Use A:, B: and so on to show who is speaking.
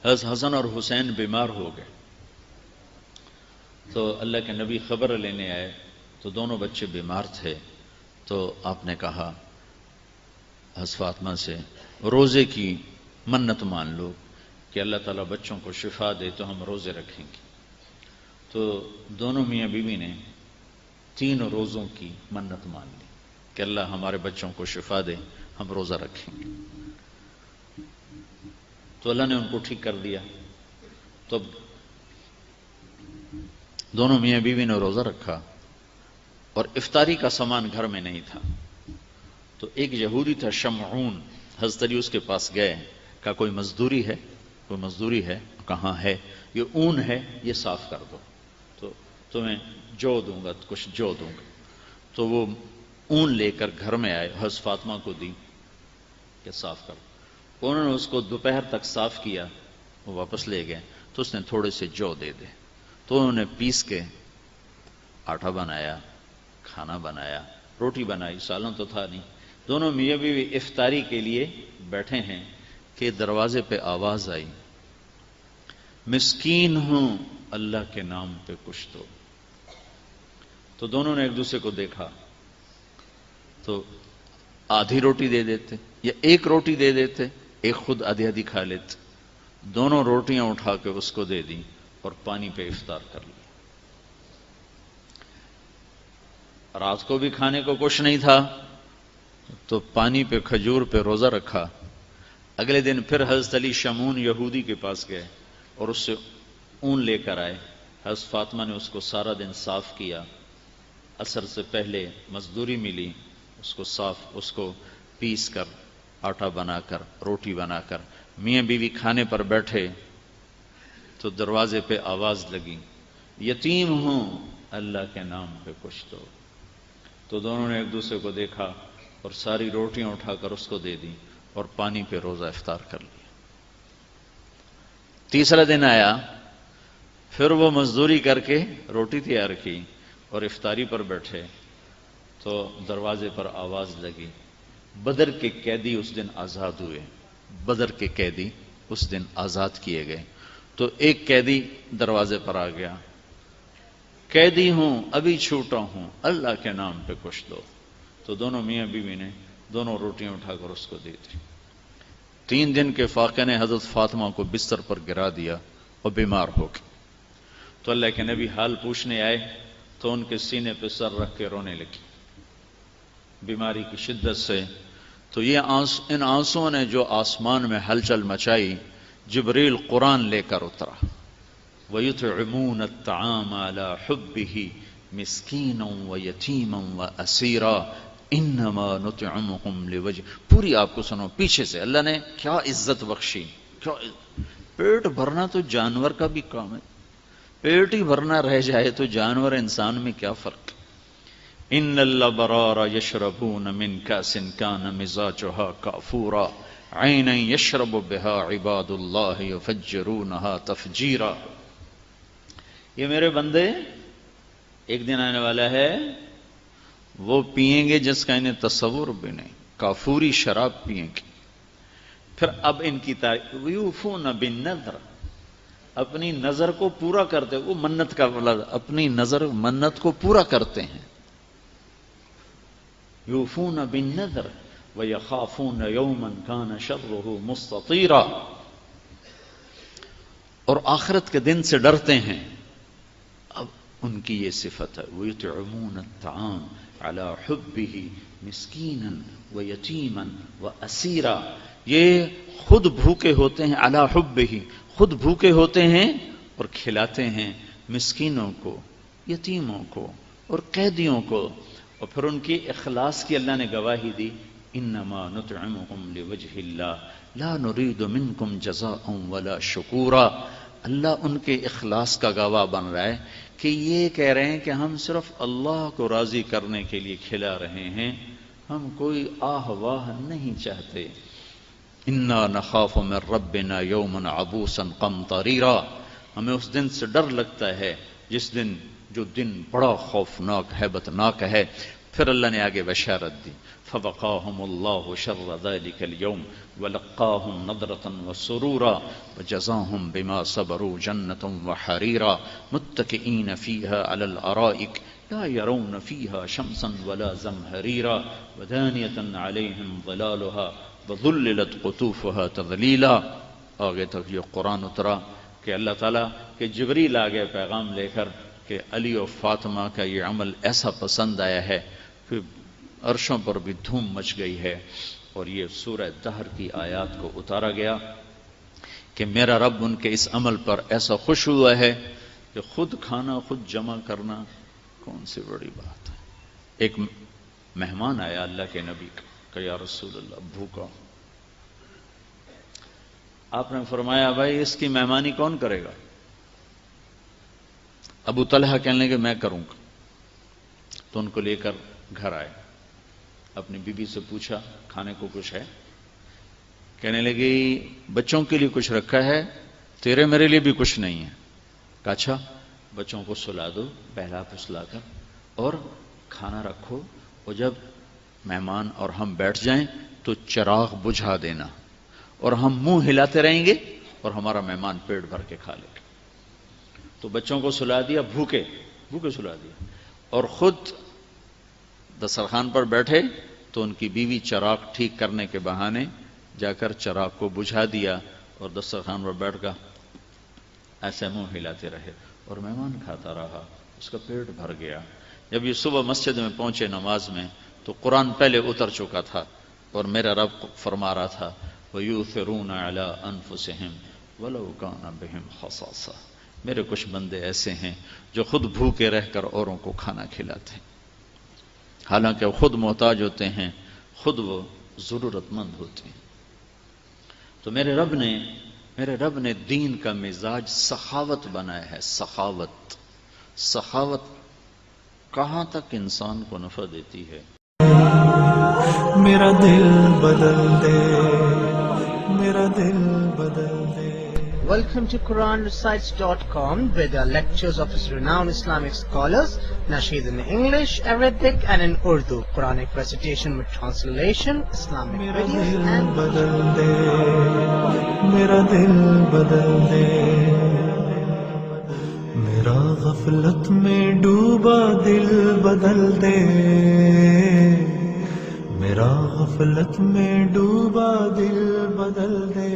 A: حسن اور حسین بیمار ہو گئے تو اللہ کے نبی خبر لینے آئے تو دونوں بچے بیمار تھے. تو آپ نے کہا حضرت فاطمہ سے روزے کی منت مان لو کہ اللہ تعالیٰ بچوں کو شفا دے تو ہم روزے رکھیں گے. تو دونوں میاں بیوی نے 3 روزوں کی منت مان لی کہ اللہ ہمارے بچوں کو شفا دے ہم روزہ رکھیں گے. تو اللہ نے ان کو ٹھیک کر دیا. تو دونوں میاں بیوی نے روزہ رکھا اور افطاری کا سامان گھر میں نہیں تھا. تو ایک یہودی تھا شمعون، حضرت علی اس کے پاس گئے، کہا کوئی مزدوری ہے؟ کوئی مزدوری ہے؟ کہاں ہے؟ یہ اون ہے، یہ صاف کر دو تو تمہیں جو دوں گا، کچھ جو دوں گا. تو وہ اون لے کر گھر میں آئے، حضرت فاطمہ کو دی کہ صاف کر. انہوں نے اس کو دوپہر تک صاف کیا، وہ واپس لے گئے. تو اس نے تھوڑے سے جو دے دے. تو انہوں نے پیس کے آٹا بنایا، کھانا بنایا، روٹی بنائی، سالن تو تھا نہیں. دونوں میاں بیوی افطاری کے لیے بیٹھے ہیں کہ دروازے پہ آواز آئی، مسکین ہوں اللہ کے نام پہ کچھ دو. تو دونوں نے ایک دوسرے کو دیکھا تو آدھی روٹی دے دیتے یا ایک روٹی دے دیتے، ایک خود آدھی آدھی کھا لیتے. دونوں روٹیاں اٹھا کے اس کو دے دی اور پانی پہ افطار کر لیا. رات کو بھی کھانے کو کچھ نہیں تھا تو پانی پہ کھجور پہ روزہ رکھا. اگلے دن پھر حضرت علی شمعون یہودی کے پاس گئے اور اس سے اون لے کر آئے. حضرت فاطمہ نے اس کو سارا دن صاف کیا. عصر سے پہلے مزدوری ملی، اس کو صاف، اس کو پیس کر آٹا بنا کر روٹی بنا کر میاں بیوی کھانے پر بیٹھے تو دروازے پہ آواز لگی، یتیم ہوں اللہ کے نام پہ کچھ دو. تو دونوں نے ایک دوسرے کو دیکھا اور ساری روٹیاں اٹھا کر اس کو دے دی اور پانی پہ روزہ افطار کر لیا. تیسرا دن آیا، پھر وہ مزدوری کر کے روٹی تیار کی اور افطاری پر بیٹھے تو دروازے پر آواز لگی. بدر کے قیدی اس دن آزاد ہوئے، بدر کے قیدی اس دن آزاد کیے گئے. تو ایک قیدی دروازے پر آ گیا، قیدی ہوں ابھی چھوٹا ہوں اللہ کے نام پہ کچھ دو. تو دونوں میاں بیوی نے دونوں روٹیاں اٹھا کر اس کو دی تھی. 3 دن کے فاقے نے حضرت فاطمہ کو بستر پر گرا دیا اور بیمار ہو گئی. تو اللہ کے نبی حال پوچھنے آئے تو ان کے سینے پہ سر رکھ کے رونے لگی بیماری کی شدت سے. تو یہ ان آنسوؤں نے جو آسمان میں ہلچل مچائی، جبریل قرآن لے کر اترا، وَيُطْعِمُونَ الطَّعَامَ عَلَى حُبِّهِ مِسْكِينًا وَيَتِيمًا وَأَسِيرًا إِنَّمَا نُطْعِمُكُمْ لِوَجْهِ. پوری آپ کو سنو پیچھے سے، اللہ نے کیا عزت بخشی. پیٹ بھرنا تو جانور کا بھی کام ہے، پیٹ ہی بھرنا رہ جائے تو جانور انسان میں کیا فرق. ان الابرار یشربون من کاس کان مزاجها کافورا عینا یشرب بها عباد اللہ یفجرونها تفجیرا. یہ میرے بندے ایک دن آنے والا ہے وہ پیئیں گے جس کا انہیں تصور بھی نہیں، کافوری شراب پیئیں گے. پھر اب ان کی یوفون بالنذر، اپنی نظر کو پورا کرتے، وہ منت کا لفظ، اپنی نظر منت کو پورا کرتے ہیں. یوفون بالنذر ویخافون یوما کان شرہ مستطیرا، اور آخرت کے دن سے ڈرتے ہیں. اب ان کی یہ صفت ہے، وَيُطْعِمُونَ الطَّعَامَ عَلَى حُبِّهِ مِسْكِينًا وَيَتِيمًا وَأَسِيرًا. یہ خود بھوکے ہوتے ہیں، عَلَى حُبِّهِ، خود بھوکے ہوتے ہیں اور کھلاتے ہیں مسکینوں کو، یتیموں کو اور قیدیوں کو. اور پھر ان کی اخلاص کی اللہ نے گواہی دی، انما نطعمکم لوجہ اللہ لا نرید منکم جزاء ولا شکورا. اللہ ان کے اخلاص کا گواہ بن رہا ہے کہ یہ کہہ رہے ہیں کہ ہم صرف اللہ کو راضی کرنے کے لیے کھلا رہے ہیں، ہم کوئی آہ واہ نہیں چاہتے. انا نخاف من ربنا یوما عبوسا قمطریرا، ہمیں اس دن سے ڈر لگتا ہے جس دن، جو دن بڑا خوفناک ہیبتناک ہے. پھر اللہ نے آگے بشارت دی، فَوَقَاهُمُ اللَّهُ شَرَّ ذَلِكَ الْيَوْمِ وَلَقَّاهُمْ نَضْرَةً وَسُرُورًا وَجَزَاهُمْ بِمَا صَبَرُوا جَنَّةً وَحَرِيرًا مُتَّكِئِينَ فِيهَا عَلَى الْأَرَائِكِ لَا يَرَوْنَ فِيهَا شَمْسًا وَلَا زَمْهَرِيرًا وَدَانِيَةً عَلَيْهِمْ ظِلَالُهَا وَظُلِّلَتْ قُطُوفُهَا تَظْلِيلًا۔ آگے تک یہ قرآن اترا کہ اللہ تعالیٰ کہ جبریل آگے پیغام لے کر کہ علی و فاطمہ کا یہ عمل ایسا پسند آیا ہے کہ عرشوں پر بھی دھوم مچ گئی ہے، اور یہ سورہ دہر کی آیات کو اتارا گیا کہ میرا رب ان کے اس عمل پر ایسا خوش ہوا ہے کہ خود کھانا خود جمع کرنا کون سی بڑی بات ہے۔ ایک مہمان آیا اللہ کے نبی کا کہ یا رسول اللہ بھوکا، آپ نے فرمایا بھائی اس کی مہمانی کون کرے گا؟ ابو طلحہ کہنے لگے میں کروں گا، تو ان کو لے کر گھر آئے، اپنی بیوی سے پوچھا کھانے کو کچھ ہے؟ کہنے لگی بچوں کے لیے کچھ رکھا ہے، تیرے میرے لیے بھی کچھ نہیں ہے۔ کہا اچھا بچوں کو سلا دو بہلا پسلا کر اور کھانا رکھو، اور جب مہمان اور ہم بیٹھ جائیں تو چراغ بجھا دینا، اور ہم منہ ہلاتے رہیں گے اور ہمارا مہمان پیٹ بھر کے کھا لے گا۔ تو بچوں کو سلا دیا، بھوکے سلا دیا، اور خود دسترخوان پر بیٹھے تو ان کی بیوی چراغ ٹھیک کرنے کے بہانے جا کر چراغ کو بجھا دیا، اور دسترخوان پر بیٹھ کر ایسے منہ ہلاتے رہے، اور مہمان کھاتا رہا، اس کا پیٹ بھر گیا۔ جب یہ صبح مسجد میں پہنچے نماز میں تو قرآن پہلے اتر چکا تھا، اور میرا رب فرما رہا تھا وَيُؤْثِرُونَ عَلَىٰ أَنفُسِهِمْ وَلَوْ كَانَ بِهِمْ خَصَاصَةٌ۔ میرے کچھ بندے ایسے ہیں جو خود بھوکے رہ کر اوروں کو کھانا کھلاتے ہیں، حالانکہ وہ خود محتاج ہوتے ہیں، خود وہ ضرورت مند ہوتے ہیں۔ تو میرے رب نے دین کا مزاج سخاوت بنایا ہے۔ سخاوت کہاں تک انسان کو نفع دیتی ہے۔
B: میرا دل بدل دے، میرا دل بدل دے۔
C: Welcome to QuranRecites.com, where there are lectures of his renowned Islamic scholars, nasheed in English, Arabic and in Urdu, Quranic recitation with translation, Islamic videos and
B: بدل دے، میرا دل بدل دے، میرا غفلت میں ڈوبا دل بدل دے، میرا غفلت میں ڈوبا دل بدل دے۔